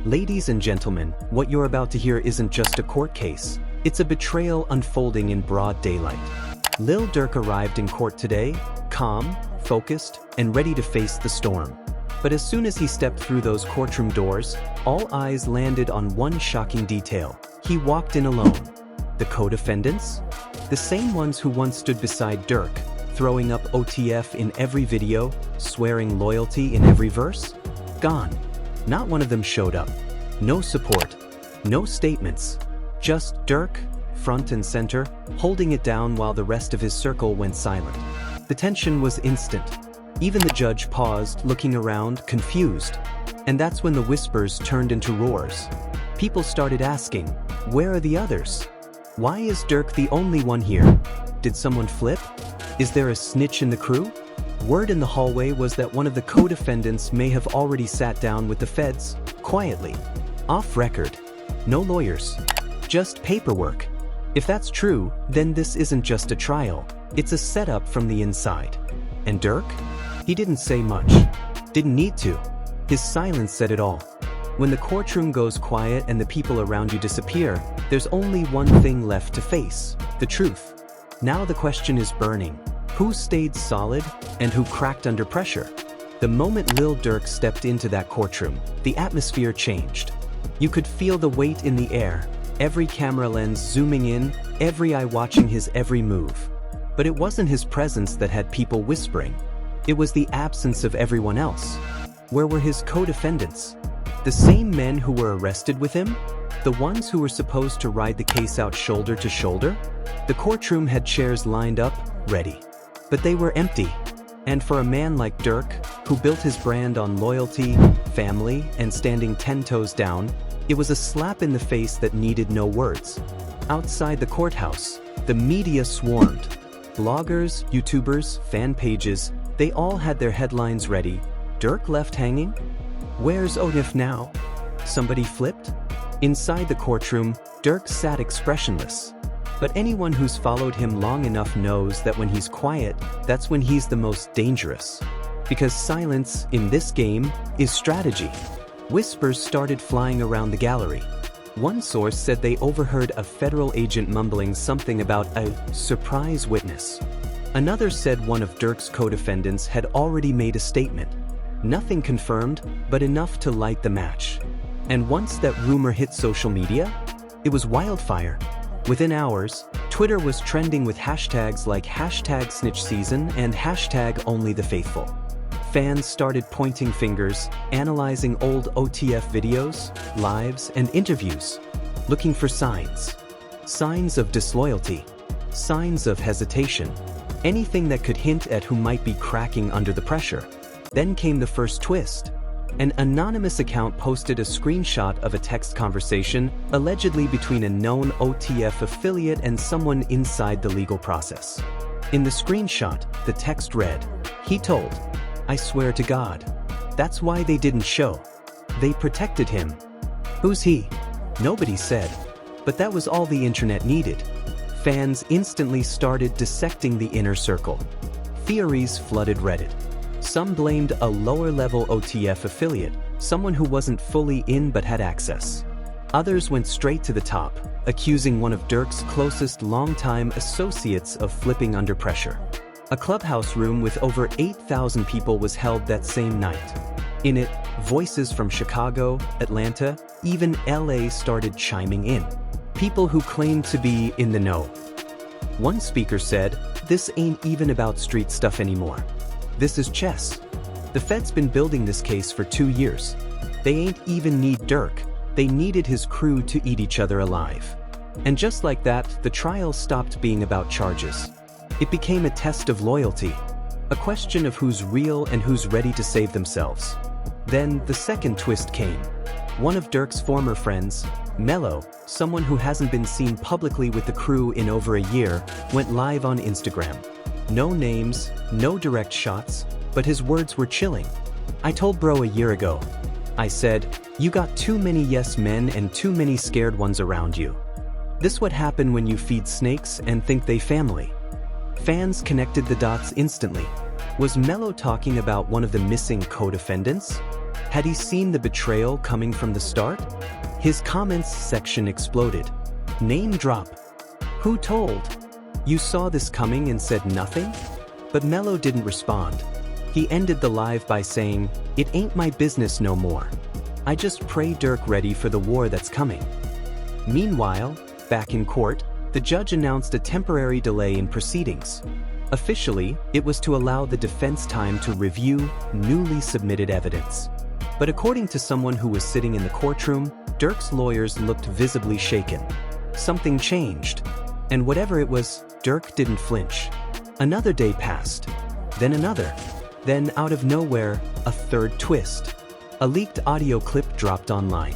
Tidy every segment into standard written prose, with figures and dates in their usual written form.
Ladies and gentlemen, what you're about to hear isn't just a court case. It's a betrayal unfolding in broad daylight. Lil Durk arrived in court today, calm, focused, and ready to face the storm. But as soon as he stepped through those courtroom doors, all eyes landed on one shocking detail. He walked in alone. The co-defendants? The same ones who once stood beside Durk, throwing up OTF in every video, swearing loyalty in every verse? Gone. Not one of them showed up. No support. No statements. Just Durk, front and center, holding it down while the rest of his circle went silent. The tension was instant. Even the judge paused, looking around, confused. And that's when the whispers turned into roars. People started asking, where are the others? Why is Durk the only one here? Did someone flip? Is there a snitch in the crew? Word in the hallway was that one of the co-defendants may have already sat down with the feds, quietly. Off record. No lawyers. Just paperwork. If that's true, then this isn't just a trial. It's a setup from the inside. And Durk? He didn't say much. Didn't need to. His silence said it all. When the courtroom goes quiet and the people around you disappear, there's only one thing left to face: the truth. Now the question is burning. Who stayed solid and who cracked under pressure? The moment Lil Durk stepped into that courtroom, the atmosphere changed. You could feel the weight in the air, every camera lens zooming in, every eye watching his every move. But it wasn't his presence that had people whispering. It was the absence of everyone else. Where were his co-defendants? The same men who were arrested with him? The ones who were supposed to ride the case out shoulder to shoulder? The courtroom had chairs lined up, ready. But they were empty. And for a man like Durk, who built his brand on loyalty, family, and standing 10 toes down, it was a slap in the face that needed no words. Outside the courthouse, the media swarmed. Bloggers, YouTubers, fan pages, they all had their headlines ready. Durk left hanging? Where's OTF now? Somebody flipped? Inside the courtroom, Durk sat expressionless. But anyone who's followed him long enough knows that when he's quiet, that's when he's the most dangerous. Because silence, in this game, is strategy. Whispers started flying around the gallery. One source said they overheard a federal agent mumbling something about a surprise witness. Another said one of Durk's co-defendants had already made a statement. Nothing confirmed, but enough to light the match. And once that rumor hit social media, it was wildfire. Within hours, Twitter was trending with hashtags like #SnitchSeason and #OnlyTheFaithful. Fans started pointing fingers, analyzing old OTF videos, lives, and interviews, looking for signs. Signs of disloyalty, signs of hesitation, anything that could hint at who might be cracking under the pressure. Then came the first twist. An anonymous account posted a screenshot of a text conversation allegedly between a known OTF affiliate and someone inside the legal process. In the screenshot, the text read, "He told, I swear to God." That's why they didn't show. They protected him. Who's he? Nobody said. But that was all the internet needed. Fans instantly started dissecting the inner circle. Theories flooded Reddit. Some blamed a lower-level OTF affiliate, someone who wasn't fully in but had access. Others went straight to the top, accusing one of Durk's closest longtime associates of flipping under pressure. A clubhouse room with over 8,000 people was held that same night. In it, voices from Chicago, Atlanta, even LA started chiming in. People who claimed to be in the know. One speaker said, "This ain't even about street stuff anymore. This is chess. The Fed's been building this case for 2 years. They ain't even need Durk. They needed his crew to eat each other alive." And just like that, the trial stopped being about charges. It became a test of loyalty, a question of who's real and who's ready to save themselves. Then the second twist came. One of Durk's former friends, Mello, someone who hasn't been seen publicly with the crew in over a year, went live on Instagram. No names, no direct shots, but his words were chilling. "I told bro a year ago. I said, you got too many yes men and too many scared ones around you. This what happen when you feed snakes and think they family." Fans connected the dots instantly. Was Mello talking about one of the missing co-defendants? Had he seen the betrayal coming from the start? His comments section exploded. Name drop. Who told? You saw this coming and said nothing? But Mello didn't respond. He ended the live by saying, "It ain't my business no more. I just pray Durk ready for the war that's coming." Meanwhile, back in court, the judge announced a temporary delay in proceedings. Officially, it was to allow the defense time to review newly submitted evidence. But according to someone who was sitting in the courtroom, Durk's lawyers looked visibly shaken. Something changed. And whatever it was, Durk didn't flinch. Another day passed. Then another. Then, out of nowhere, a third twist. A leaked audio clip dropped online.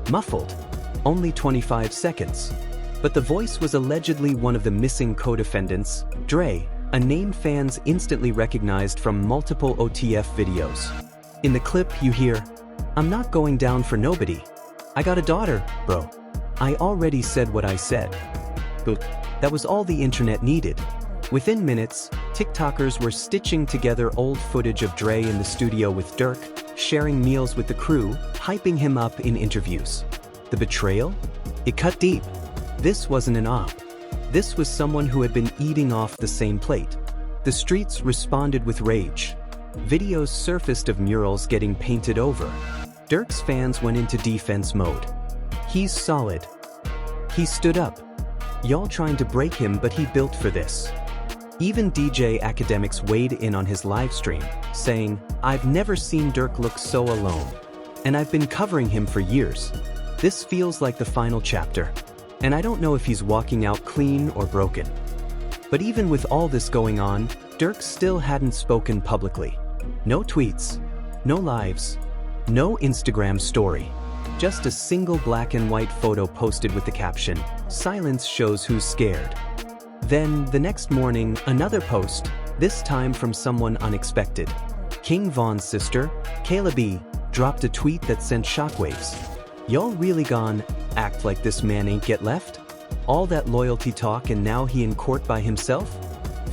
Muffled. Only 25 seconds. But the voice was allegedly one of the missing co-defendants, Dre, a name fans instantly recognized from multiple OTF videos. In the clip, you hear, "I'm not going down for nobody. I got a daughter, bro. I already said what I said." That was all the internet needed. Within minutes, TikTokers were stitching together old footage of Dre in the studio with Durk, sharing meals with the crew, hyping him up in interviews. The betrayal? It cut deep. This wasn't an op. This was someone who had been eating off the same plate. The streets responded with rage. Videos surfaced of murals getting painted over. Durk's fans went into defense mode. He's solid. He stood up. Y'all trying to break him, but he built for this. Even DJ Academics weighed in on his livestream, saying, "I've never seen Durk look so alone. And I've been covering him for years. This feels like the final chapter. And I don't know if he's walking out clean or broken." But even with all this going on, Durk still hadn't spoken publicly. No tweets, no lives, no Instagram story. Just a single black and white photo posted with the caption, "Silence shows who's scared." Then, the next morning, another post, this time from someone unexpected. King Von's sister, Kayla B, dropped a tweet that sent shockwaves. "Y'all really gone act like this man ain't get left? All that loyalty talk and now he in court by himself?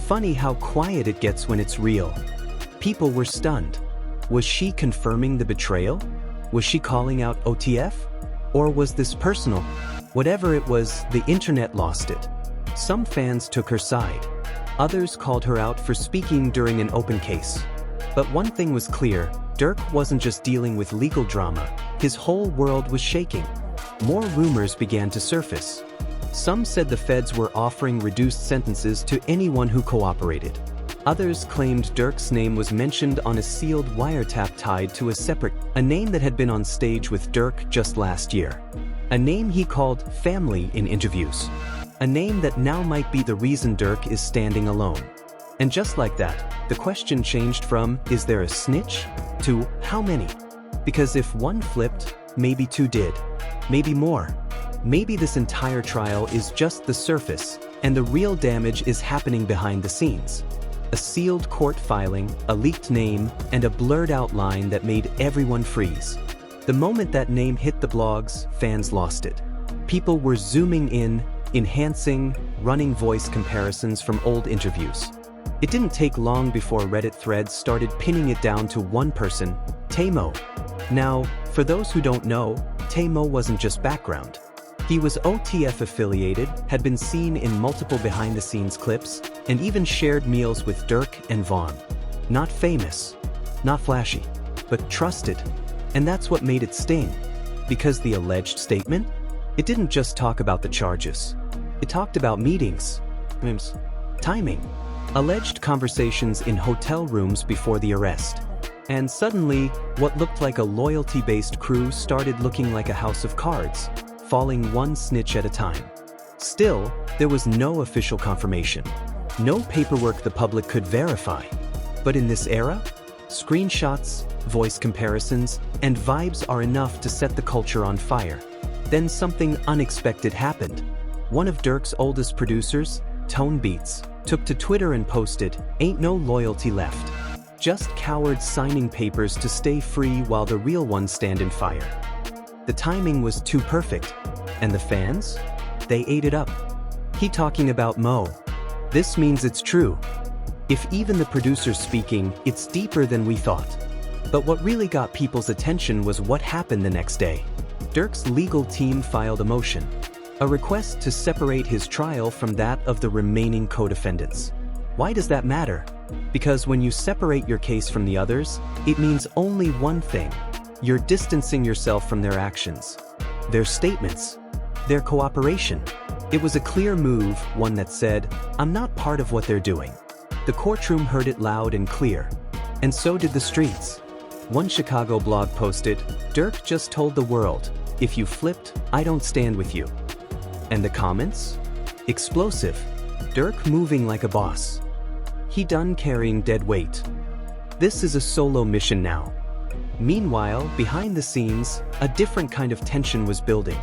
Funny how quiet it gets when it's real." People were stunned. Was she confirming the betrayal? Was she calling out OTF? Or was this personal? Whatever it was, the internet lost it. Some fans took her side. Others called her out for speaking during an open case. But one thing was clear, Durk wasn't just dealing with legal drama, his whole world was shaking. More rumors began to surface. Some said the feds were offering reduced sentences to anyone who cooperated. Others claimed Durk's name was mentioned on a sealed wiretap tied to a name that had been on stage with Durk just last year. A name he called family in interviews. A name that now might be the reason Durk is standing alone. And just like that, the question changed from, is there a snitch? To, how many? Because if one flipped, maybe two did. Maybe more. Maybe this entire trial is just the surface, and the real damage is happening behind the scenes. A sealed court filing, a leaked name, and a blurred outline that made everyone freeze. The moment that name hit the blogs, fans lost it. People were zooming in, enhancing, running voice comparisons from old interviews. It didn't take long before Reddit threads started pinning it down to one person, Tamo. Now, for those who don't know, Tamo wasn't just background. He was OTF affiliated, had been seen in multiple behind-the-scenes clips, and even shared meals with Durk and Von. Not famous, not flashy, but trusted. And that's what made it sting. Because the alleged statement? It didn't just talk about the charges. It talked about meetings, timing, alleged conversations in hotel rooms before the arrest. And suddenly, what looked like a loyalty-based crew started looking like a house of cards, falling one snitch at a time. Still, there was no official confirmation. No paperwork the public could verify. But in this era, screenshots, voice comparisons, and vibes are enough to set the culture on fire. Then something unexpected happened. One of Durk's oldest producers, Tone Beats, took to Twitter and posted, "Ain't no loyalty left. Just cowards signing papers to stay free while the real ones stand in fire." The timing was too perfect. And the fans? They ate it up. He talking about Mo. This means it's true. If even the producer's speaking, it's deeper than we thought. But what really got people's attention was what happened the next day. Durk's legal team filed a motion, a request to separate his trial from that of the remaining co-defendants. Why does that matter? Because when you separate your case from the others, it means only one thing. You're distancing yourself from their actions, their statements, their cooperation. It was a clear move, one that said, "I'm not part of what they're doing." The courtroom heard it loud and clear, and so did the streets. One Chicago blog posted, "Durk just told the world, if you flipped, I don't stand with you." And the comments? Explosive. Durk moving like a boss. He done carrying dead weight. This is a solo mission now. Meanwhile, behind the scenes, a different kind of tension was building.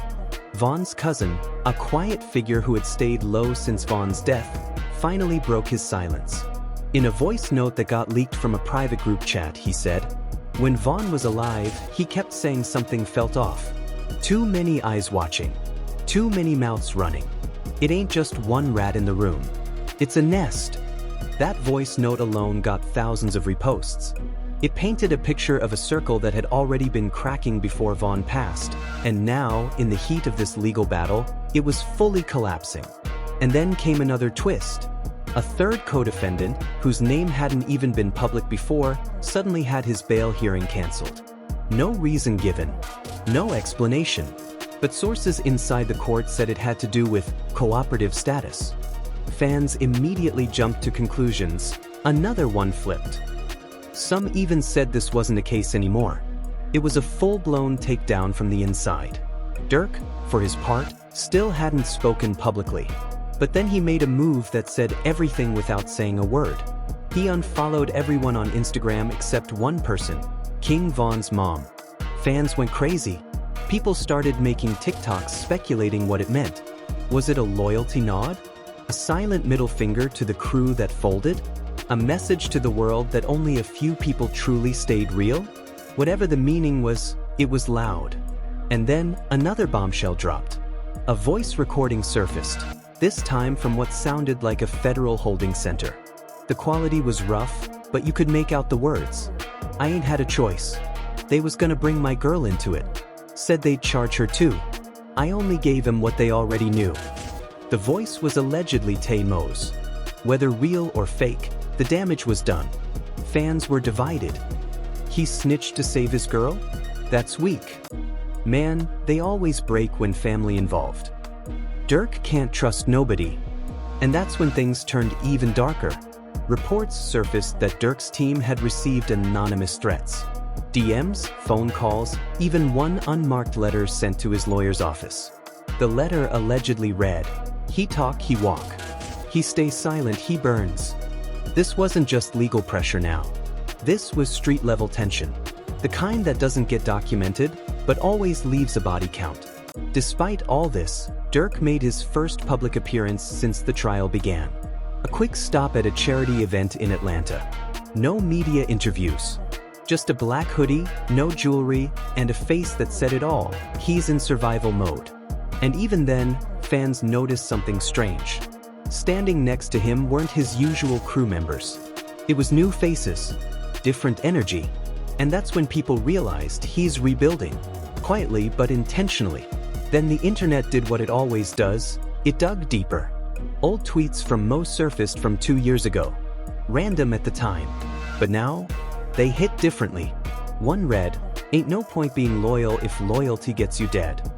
Von's cousin, a quiet figure who had stayed low since Von's death, finally broke his silence. In a voice note that got leaked from a private group chat, he said, "When Von was alive, he kept saying something felt off. Too many eyes watching. Too many mouths running. It ain't just one rat in the room. It's a nest." That voice note alone got thousands of reposts. It painted a picture of a circle that had already been cracking before Von passed, and now, in the heat of this legal battle, it was fully collapsing. And then came another twist. A third co-defendant, whose name hadn't even been public before, suddenly had his bail hearing cancelled. No reason given. No explanation. But sources inside the court said it had to do with cooperative status. Fans immediately jumped to conclusions. Another one flipped. Some even said this wasn't the case anymore. It was a full-blown takedown from the inside. Durk, for his part, still hadn't spoken publicly. But then he made a move that said everything without saying a word. He unfollowed everyone on Instagram except one person, King Von's mom. Fans went crazy. People started making TikToks speculating what it meant. Was it a loyalty nod? A silent middle finger to the crew that folded? A message to the world that only a few people truly stayed real? Whatever the meaning was, it was loud. And then, another bombshell dropped. A voice recording surfaced, this time from what sounded like a federal holding center. The quality was rough, but you could make out the words. "I ain't had a choice. They was gonna bring my girl into it. Said they'd charge her too. I only gave them what they already knew." The voice was allegedly Tay Mo's. Whether real or fake, the damage was done. Fans were divided. He snitched to save his girl? That's weak. Man, they always break when family involved. Durk can't trust nobody. And that's when things turned even darker. Reports surfaced that Durk's team had received anonymous threats. DMs, phone calls, even one unmarked letter sent to his lawyer's office. The letter allegedly read, "He talk, he walk. He stay silent, he burns." This wasn't just legal pressure now. This was street-level tension. The kind that doesn't get documented, but always leaves a body count. Despite all this, Durk made his first public appearance since the trial began. A quick stop at a charity event in Atlanta. No media interviews. Just a black hoodie, no jewelry, and a face that said it all. He's in survival mode. And even then, fans noticed something strange. Standing next to him weren't his usual crew members. It was new faces, different energy. And that's when people realized he's rebuilding, quietly but intentionally. Then the internet did what it always does, it dug deeper. Old tweets from Mo surfaced from 2 years ago. Random at the time. But now, they hit differently. One read, "Ain't no point being loyal if loyalty gets you dead."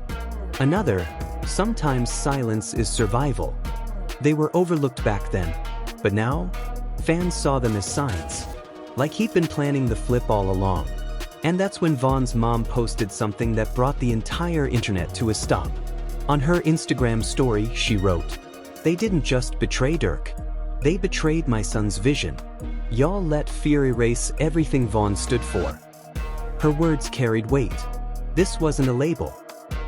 Another, "Sometimes silence is survival." They were overlooked back then. But now, fans saw them as signs. Like he'd been planning the flip all along. And that's when Von's mom posted something that brought the entire internet to a stop. On her Instagram story, she wrote, "They didn't just betray Durk. They betrayed my son's vision. Y'all let fear erase everything Von stood for." Her words carried weight. This wasn't a label.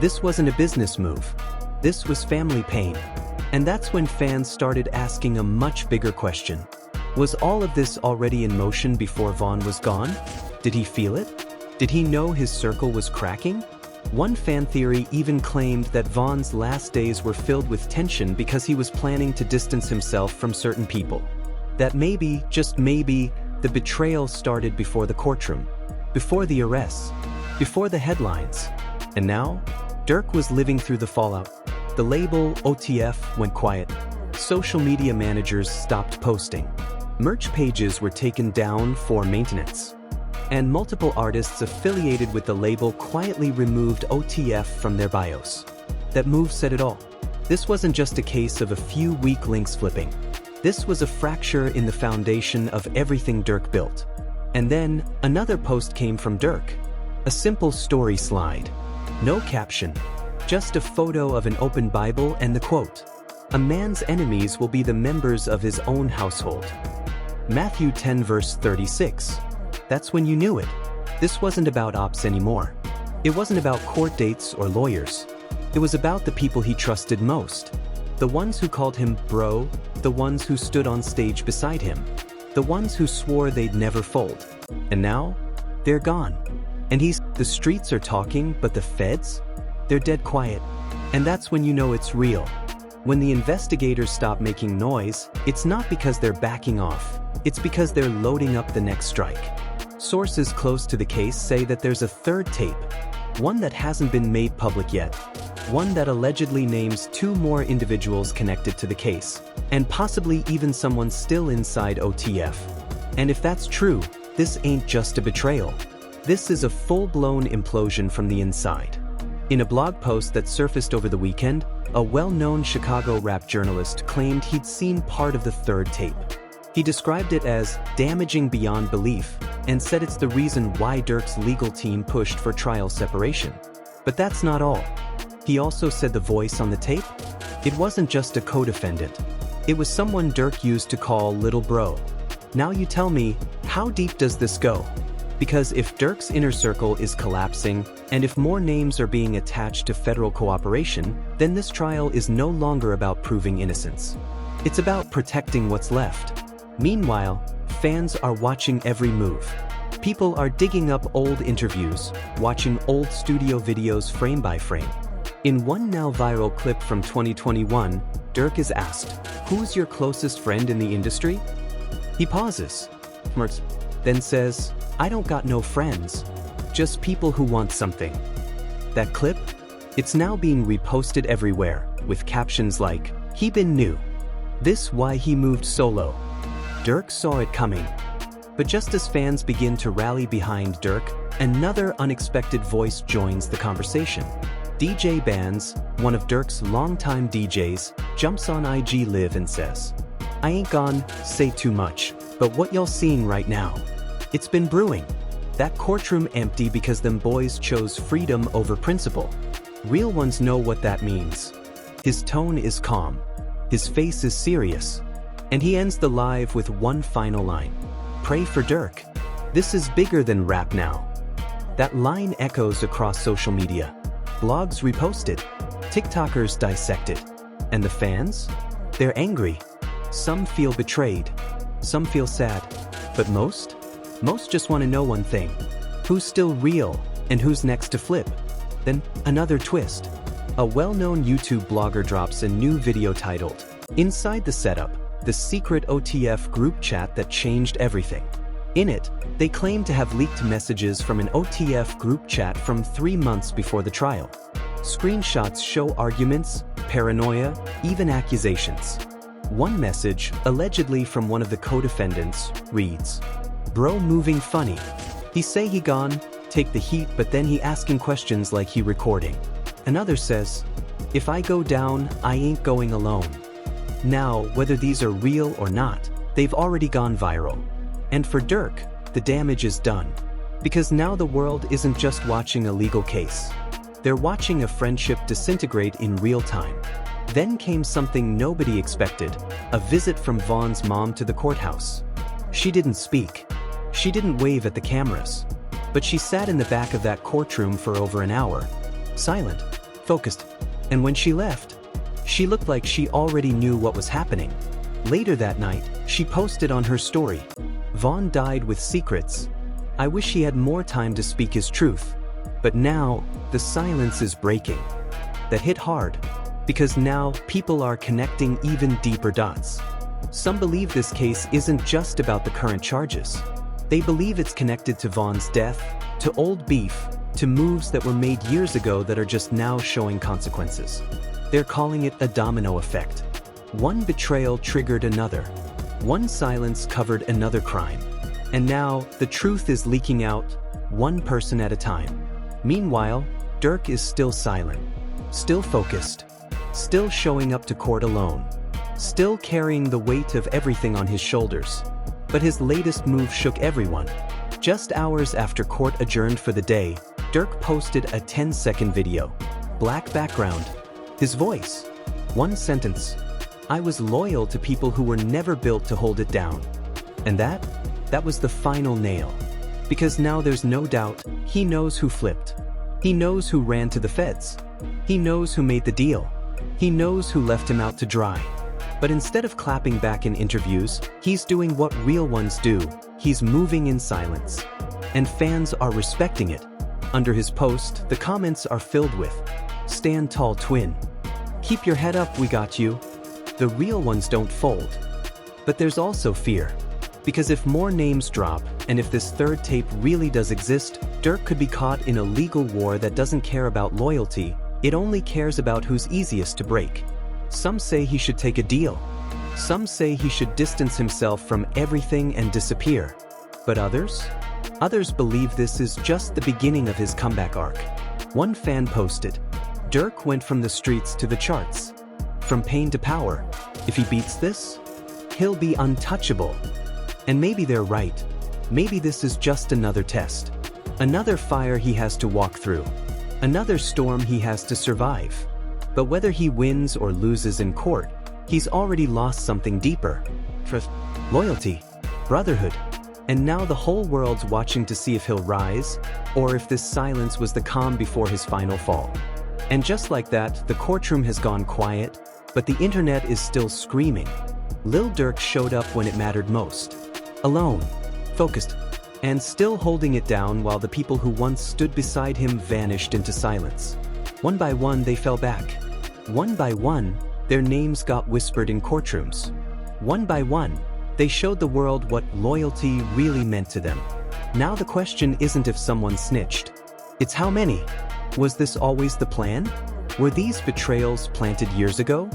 This wasn't a business move. This was family pain. And that's when fans started asking a much bigger question. Was all of this already in motion before Von was gone? Did he feel it? Did he know his circle was cracking? One fan theory even claimed that Von's last days were filled with tension because he was planning to distance himself from certain people. That maybe, just maybe, the betrayal started before the courtroom. before the arrests, before the headlines. And now, Durk was living through the fallout. The label OTF went quiet. Social media managers stopped posting. Merch pages were taken down for maintenance. And multiple artists affiliated with the label quietly removed OTF from their bios. That move said it all. This wasn't just a case of a few weak links flipping. This was a fracture in the foundation of everything Durk built. And then, another post came from Durk. A simple story slide. No caption. Just a photo of an open Bible and the quote, "A man's enemies will be the members of his own household." Matthew 10 verse 36. That's when you knew it. This wasn't about ops anymore. It wasn't about court dates or lawyers. It was about the people he trusted most. The ones who called him bro, the ones who stood on stage beside him, the ones who swore they'd never fold. And now, they're gone. And the streets are talking, but the feds? They're dead quiet. And that's when you know it's real. When the investigators stop making noise, it's not because they're backing off. It's because they're loading up the next strike. Sources close to the case say that there's a third tape, one that hasn't been made public yet, one that allegedly names 2 more individuals connected to the case, and possibly even someone still inside OTF. And if that's true, this ain't just a betrayal. This is a full-blown implosion from the inside. In a blog post that surfaced over the weekend, a well-known Chicago rap journalist claimed he'd seen part of the third tape. He described it as damaging beyond belief and said it's the reason why Durk's legal team pushed for trial separation. But that's not all. He also said the voice on the tape? It wasn't just a co-defendant. It was someone Durk used to call Little Bro. Now you tell me, how deep does this go? Because if Durk's inner circle is collapsing, and if more names are being attached to federal cooperation, then this trial is no longer about proving innocence. It's about protecting what's left. Meanwhile, fans are watching every move. People are digging up old interviews, watching old studio videos frame by frame. In one now viral clip from 2021, Durk is asked, "Who's your closest friend in the industry?" He pauses, smirks, then says, "I don't got no friends, just people who want something." That clip? It's now being reposted everywhere, with captions like, "He been new. This why he moved solo." Durk saw it coming. But just as fans begin to rally behind Durk, another unexpected voice joins the conversation. DJ Bands, one of Durk's longtime DJs, jumps on IG Live and says, "I ain't gone say too much, but what y'all seeing right now? It's been brewing. That courtroom empty because them boys chose freedom over principle. Real ones know what that means." His tone is calm. His face is serious. And he ends the live with one final line. "Pray for Durk. This is bigger than rap now." That line echoes across social media. Blogs repost it. TikTokers dissect it. And the fans? They're angry. Some feel betrayed. Some feel sad. But most just want to know one thing. Who's still real and who's next to flip? Then, another twist. A well-known YouTube blogger drops a new video titled, "Inside the Setup, the secret OTF group chat that changed everything." In it, they claim to have leaked messages from an OTF group chat from 3 months before the trial. Screenshots show arguments, paranoia, even accusations. One message, allegedly from one of the co-defendants, reads, "Bro moving funny. He say he gone, take the heat, but then he asking questions like he recording." Another says, "If I go down, I ain't going alone." Now, whether these are real or not, they've already gone viral. And for Durk, the damage is done. Because now the world isn't just watching a legal case. They're watching a friendship disintegrate in real time. Then came something nobody expected, a visit from Vaughn's mom to the courthouse. She didn't speak. She didn't wave at the cameras. But she sat in the back of that courtroom for over an hour. Silent, focused. And when she left, she looked like she already knew what was happening. Later that night, she posted on her story, "Vaughn died with secrets. I wish he had more time to speak his truth. But now, the silence is breaking." That hit hard, because now people are connecting even deeper dots. Some believe this case isn't just about the current charges. They believe it's connected to Vaughn's death, to old beef, to moves that were made years ago that are just now showing consequences. They're calling it a domino effect. One betrayal triggered another. One silence covered another crime. And now, the truth is leaking out, one person at a time. Meanwhile, Durk is still silent, still focused, still showing up to court alone, still carrying the weight of everything on his shoulders. But his latest move shook everyone. Just hours after court adjourned for the day, Durk posted a 10-second video. Black background. His voice. One sentence. I was loyal to people who were never built to hold it down. And that was the final nail. Because now there's no doubt, he knows who flipped. He knows who ran to the feds. He knows who made the deal. He knows who left him out to dry. But instead of clapping back in interviews, he's doing what real ones do. He's moving in silence. And fans are respecting it. Under his post, the comments are filled with, "Stand tall, twin. Keep your head up, we got you." The real ones don't fold. But there's also fear. Because if more names drop, and if this third tape really does exist, Durk could be caught in a legal war that doesn't care about loyalty, it only cares about who's easiest to break. Some say he should take a deal. Some say he should distance himself from everything and disappear. But others believe this is just the beginning of his comeback arc. One fan posted, "Durk went from the streets to the charts. From pain to power. If he beats this, he'll be untouchable." And maybe they're right. Maybe this is just another test. Another fire he has to walk through. Another storm he has to survive. But whether he wins or loses in court, he's already lost something deeper. Trust, loyalty, brotherhood. And now the whole world's watching to see if he'll rise, or if this silence was the calm before his final fall. And just like that, the courtroom has gone quiet, but the internet is still screaming. Lil Durk showed up when it mattered most. Alone, focused, and still holding it down while the people who once stood beside him vanished into silence. One by one, they fell back. One by one, their names got whispered in courtrooms. One by one, they showed the world what loyalty really meant to them. Now the question isn't if someone snitched. It's how many. Was this always the plan? Were these betrayals planted years ago?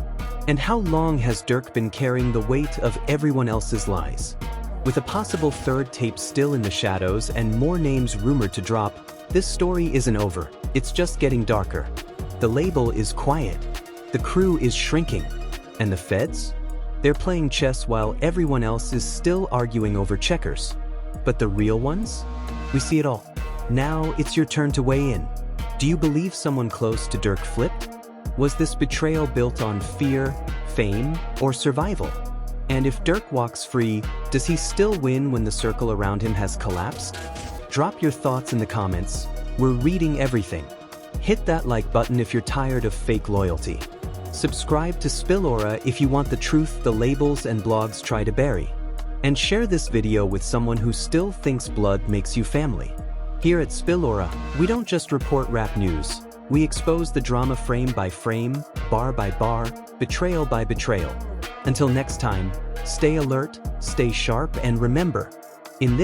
And how long has Durk been carrying the weight of everyone else's lies? With a possible third tape still in the shadows and more names rumored to drop, this story isn't over. It's just getting darker. The label is quiet. The crew is shrinking. And the feds? They're playing chess while everyone else is still arguing over checkers. But the real ones? We see it all. Now it's your turn to weigh in. Do you believe someone close to Durk flipped? Was this betrayal built on fear, fame, or survival? And if Durk walks free, does he still win when the circle around him has collapsed? Drop your thoughts in the comments. We're reading everything. Hit that like button if you're tired of fake loyalty. Subscribe to Spillora if you want the truth the labels and blogs try to bury. And share this video with someone who still thinks blood makes you family. Here at Spillora, we don't just report rap news. We expose the drama frame by frame, bar by bar, betrayal by betrayal. Until next time, stay alert, stay sharp, and remember, in this